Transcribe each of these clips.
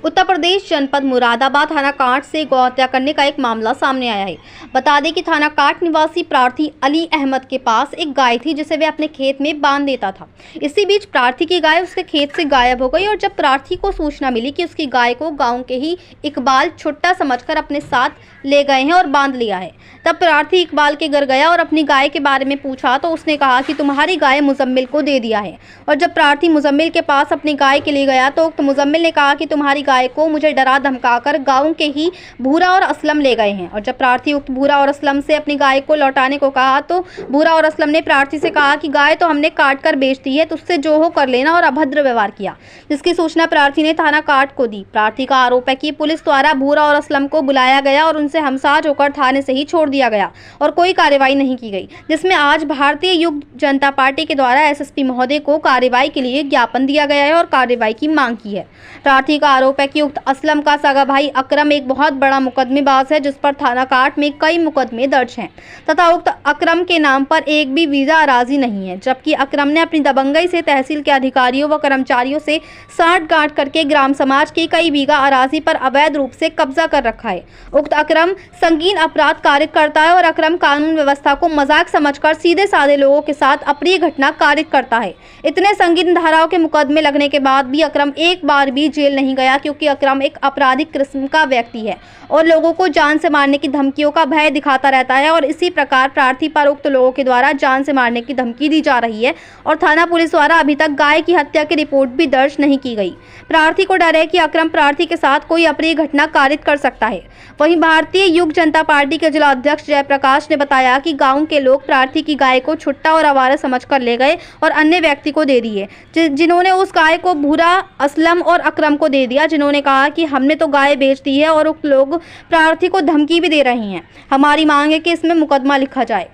उत्तर प्रदेश जनपद मुरादाबाद थाना can't say गौ हत्या करने का एक मामला सामने आया है। बता दें कि थाना कांट निवासी प्रार्थी अली अहमद के पास एक गाय थी जिसे वे अपने खेत में बांध देता था। इसी बीच प्रार्थी की गाय उसके खेत से गायब हो गई और जब प्रार्थी को सूचना मिली कि उसकी गाय को गांव के ही इकबाल छुट्टा समझकर अपने साथ ले गए हैं और बांध लिया है, तब प्रार्थी इकबाल के घर गया और अपनी गाय के बारे में पूछा तो उसने कहा कि तुम्हारी गाय मुजम्मिल को दे दिया है। और जब प्रार्थी मुजम्मिल के पास अपनी गाय के लिए गया तो उक्त मुजम्मिल ने कहा कि तुम्हारी गाय को मुझे डरा धमकाकर गांव के ही भूरा और असलम ले गए हैं। और जब प्रार्थी उक्त भूरा और असलम से अपनी गाय को लौटाने को कहा तो भूरा और असलम ने प्रार्थी से कहा कि गाय तो हमने काट कर बेच दी है, तुझसे जो हो कर लेना, और अभद्र व्यवहार किया, जिसकी सूचना प्रार्थी ने थाना काट को दी। प्रार्थी का आरोप है कि पुलिस द्वारा भूरा और असलम को बुलाया गया और उनसे हमसाज होकर थाने से ही छोड़ दिया गया और कोई कार्रवाई नहीं की गई, जिसमें आज भारतीय युग जनता पार्टी के द्वारा एसएसपी महोदय को कार्रवाई के लिए ज्ञापन दिया गया है और कार्रवाई की मांग की है। प्रार्थी का आरोप है कि उक्त असलम का सगा भाई अकरम एक बहुत बड़ा मुकदमेबाज है, जिस पर थाना काट में कई मुकदमे दर्ज हैं तथा उक्त अकरम के नाम पर एक भी वीजा अराजी नहीं है, जबकि अकरम ने अपनी दबंगई से तहसील के अधिकारियों व कर्मचारियों से साठ-गांठ करके ग्राम समाज की कई बीघा अराजी पर अवैध रूप से कब्जा कर रखा है। उक्त अकरम संगीन अपराध कारित करता है और अकरम कानून व्यवस्था को मजाक समझकर सीधे साधे लोगों के साथ अप्रिय घटना कारित करता है। इतने संगीन धाराओं के मुकदमे लगने के बाद भी अकरम एक बार भी जेल नहीं गया, क्योंकि अकरम एक आपराधिक किस्म का व्यक्ति है और लोगों को जान से मारने की धमकियों का भय दिखाता रहता है। और इसी प्रकार प्रार्थी पर उक्त लोगों के द्वारा जान से मारने की धमकी दी जा रही है और थाना पुलिस द्वारा अभी तक गाय की हत्या की रिपोर्ट भी दर्ज नहीं की गई। प्रार्थी को डर है कि अकरम प्रार्थी के साथ कोई अप्रिय घटना कारित कर सकता है। वहीं भारतीय युग जनता पार्टी के जिला अध्यक्ष जयप्रकाश ने बताया कि गांव के लोग प्रार्थी की गाय को छुट्टा और आवारा समझकर ले गए और अन्य व्यक्ति को दे दी है, जिन्होंने उस गाय को भूरा, असलम और अकरम को दे दिया, जिन्होंने कहा कि हमने तो गाय बेच दी है और उक्त लोग प्रार्थी को धमकी भी दे रही हैं। हमारी मांग है कि इसमें मुकदमा लिखा जाए।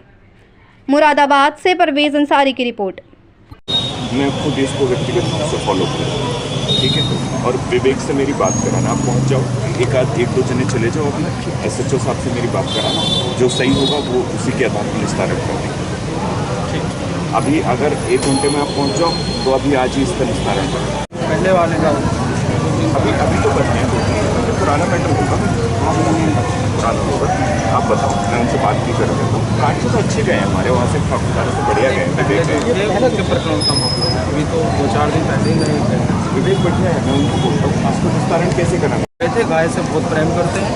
मुरादाबाद से परवेज अंसारी की रिपोर्ट। मैं खुद इसको व्यक्तिगत रूप से फॉलो करूँ, ठीक है, और विवेक से मेरी बात कराना। आप पहुँच जाओ, एक दो जने चले जाओ, अपना SHO साहब से मेरी बात कराना, जो सही होगा वो उसी के आधार पर निस्तारण कर देंगे। ठीक, अभी अगर 1 घंटे में आप पहुँच जाओ तो अभी आज ही इसका निस्तारण करें। पहले वाले का अभी तो करते हैं, पुराना मैटर होगा, पुराना होगा। आप बताओ, मैं उनसे बात भी कर रहा हूँ। काट तो अच्छे गए हमारे वहाँ से, काफ़ी से बढ़िया गए। अभी तो 2-4 दिन पहले ही गए। विवेक बढ़िया है, मैं उनको बोलता हूँ उसको निस्तारण कैसे करना। ऐसे गाय से बहुत प्रेम करते हैं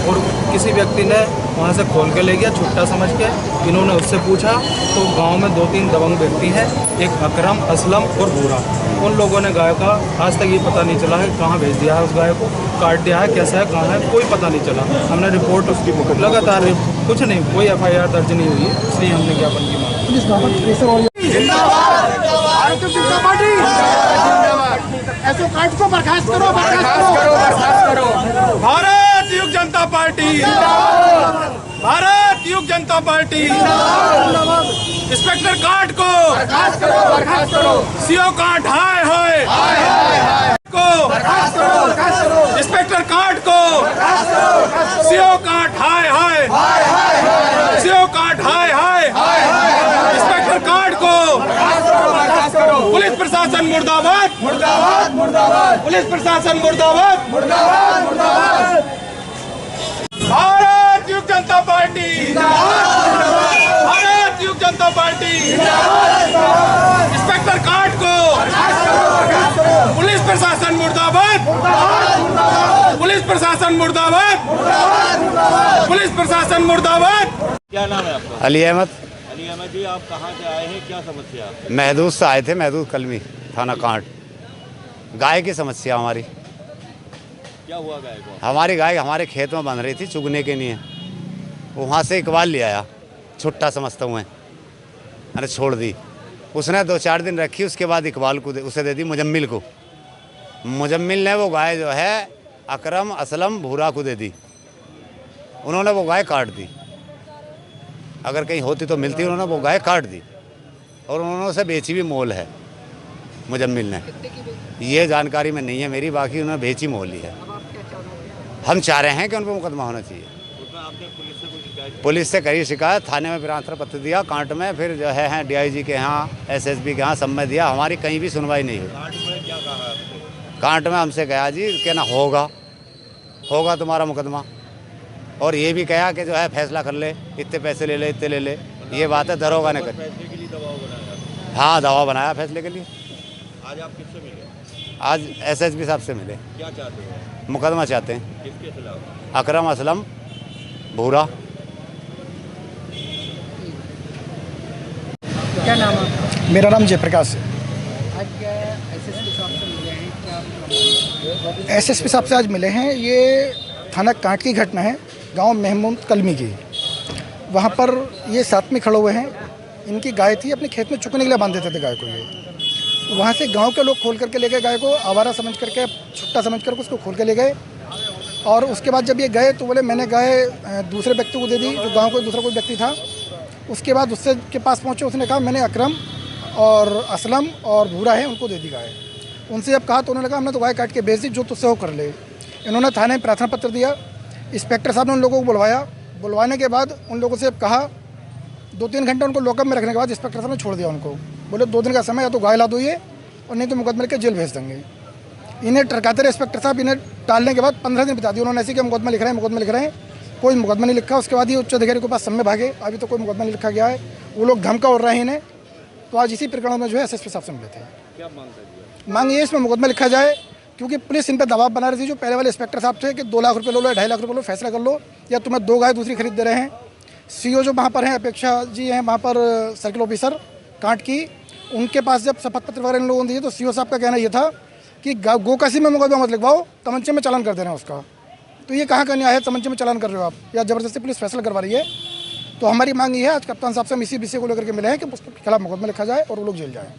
और किसी व्यक्ति ने वहाँ से खोल के ले गया छुट्टा समझ के। इन्होंने उससे पूछा तो गांव में 2-3 दबंग व्यक्ति हैं, एक अकरम, असलम और भूरा। उन लोगों ने गाय का आज तक ये पता नहीं चला है कहाँ भेज दिया है, उस गाय को काट दिया है, कैसा है, कहाँ है, कोई पता नहीं चला। हमने रिपोर्ट उसकी लगातार कुछ नहीं, कोई FIR दर्ज नहीं हुई है, इसलिए हमने ज्ञापन की मांग। को बर्खास्त करो, बर्खास्त करो। भारत युग जनता पार्टी, भारत युग जनता पार्टी। इंस्पेक्टर काट को बर्खास्त करो। CO काट हाय हाय को इंस्पेक्टर काट को CO काट हाय हाय, CO काट हाय हाय, इंस्पेक्टर काट को। पुलिस प्रशासन मुर्दाबाद, मुर्दाबाद, मुर्दाबाद। पुलिस प्रशासन मुर्दाबाद, मुर्दाबाद, मुर्दाबाद। भारत युग जनता पार्टी, भारत युग जनता पार्टी। इंस्पेक्टर काट को पुलिस प्रशासन मुर्दाबाद, पुलिस प्रशासन मुर्दाबाद, पुलिस प्रशासन मुर्दाबाद। क्या नाम है आपका? अली अहमद। अली अहमद जी, आप कहाँ से आए हैं, क्या समस्या? महदूद से आए थे, महदूद कलमी, थाना कांट। गाय की समस्या हमारी। क्या हुआ गाय को? हमारी गाय हमारे खेत में बंध रही थी चुगने के लिए, वहाँ से इकबाल ले आया, छुट्टा समझता हूँ मैं, अरे छोड़ दी। उसने 2-4 दिन रखी, उसके बाद इकबाल को उसे दे दी, मुजम्मिल को। मुजम्मिल ने वो गाय जो है अकरम, असलम, भूरा को दे दी। उन्होंने वो गाय काट दी, अगर कहीं होती तो मिलती, उन्होंने वो गाय काट दी और उन्होंने उसे बेची भी मोल है मुजम्मिल ने। ये जानकारी में नहीं है मेरी, बाकी उन्होंने बेची मोल ही है। हम चाह रहे हैं कि उन पर मुकदमा होना चाहिए। पुलिस से करी शिकायत, थाने में प्रार्थना पत्र दिया, कांट में, फिर जो है DIG के यहाँ, SSB के यहाँ सब में दिया, हमारी कहीं भी सुनवाई नहीं हुई। कांट में हमसे कहा जी कि ना होगा तुम्हारा मुकदमा, और ये भी कहा कि जो है फैसला कर ले, इतने पैसे ले ले, इतने ले ले। ये बात है दरोगा ने करी। फैसले के लिए दबाव बनाया? हाँ, दबाव बनाया फैसले के लिए। आज आप किससे मिले? आज एसएसपी साहब से मिले। क्या चाहते हो? मुकदमा चाहते हैं, किसके खिलाफ? अकरम असलम भूरा। क्या नाम है आपका? मेरा नाम जयप्रकाश है। आज क्या एसएसपी साहब से मिले हैं, क्या एसएसपी साहब से आज मिले हैं। ये थाना कांट की घटना है, गांव महमूद कलमी की। वहाँ पर ये साथ में खड़े हुए हैं। इनकी गाय थी, अपने खेत में चुगने के लिए बांध देते थे गाय को। ये वहाँ से गांव के लोग खोल करके ले गए गाय को, आवारा समझ करके, छुट्टा समझ करके उसको खोल के ले गए। और उसके बाद जब ये गए तो बोले मैंने गाय दूसरे व्यक्ति को दे दी, जो गाँव का दूसरा कोई व्यक्ति था। उसके बाद उससे के पास पहुँचे, उसने कहा मैंने अकरम और असलम और भूरा है उनको दे दी गाय। उनसे जब कहा तो उन्होंने कहा हमने तो गाय काट के बेच दी, जो तुझसे हो कर ले। इन्होंने थाने में प्रार्थना पत्र दिया। इंस्पेक्टर साहब ने उन लोगों को बुलवाया। बुलवाने के बाद उन लोगों से कहा, 2-3 घंटे उनको लॉकअप में रखने के बाद इंस्पेक्टर साहब ने छोड़ दिया उनको। बोले 2 दिन का समय, या तो गाय ला दो ये, और नहीं तो मुकदमे के जेल भेज देंगे। इन्हें टरकाते रहे इंस्पेक्टर साहब। इन्हें टालने के बाद 15 दिन बिता दिए उन्होंने, ऐसे कि मुकदमा लिख रहे हैं। कोई मुकदमा नहीं लिखा। उसके बाद ये उच्च अधिकारी के पास समय भागे, अभी तो कोई मुकदमा नहीं लिखा गया है। वो लोग धमका उड़ रहे हैं इन्हें। तो आज इसी प्रकरण में जो है एसएसपी साहब से मिले थे। क्या मांग कर मांग ये इसमें मुकदमा लिखा जाए, क्योंकि पुलिस इन पर दबाव बना रही थी। जो पहले वाले इंस्पेक्टर साहब थे कि 2 लाख रुपये लो, 2.5 लाख रुपये लो, फैसला कर लो, या तुम्हें 2 गाय दूसरी खरीद दे रहे हैं। सीओ जो वहाँ पर हैं, अपेक्षा जी हैं वहाँ पर सर्किल ऑफिसर कांट की, उनके पास जब शपथ पत्र वगैरह इन लोगों ने दिए तो सीओ साहब का कहना ये था कि गोकसी में मुकदमा मत लिखवाओ, तमंचे में चालान कर देना उसका। तो ये कहाँ का न्याय है? तमंचे में चालान कर रहे हो आप, या ज़बरदस्ती पुलिस फैसला करवा रही है। तो हमारी मांग ये है, आज कप्तान साहब से हम इसी विषय को लेकर के मिले हैं कि उसके खिलाफ मुकदमा लिखा जाए और वो लोग जेल जाएँ।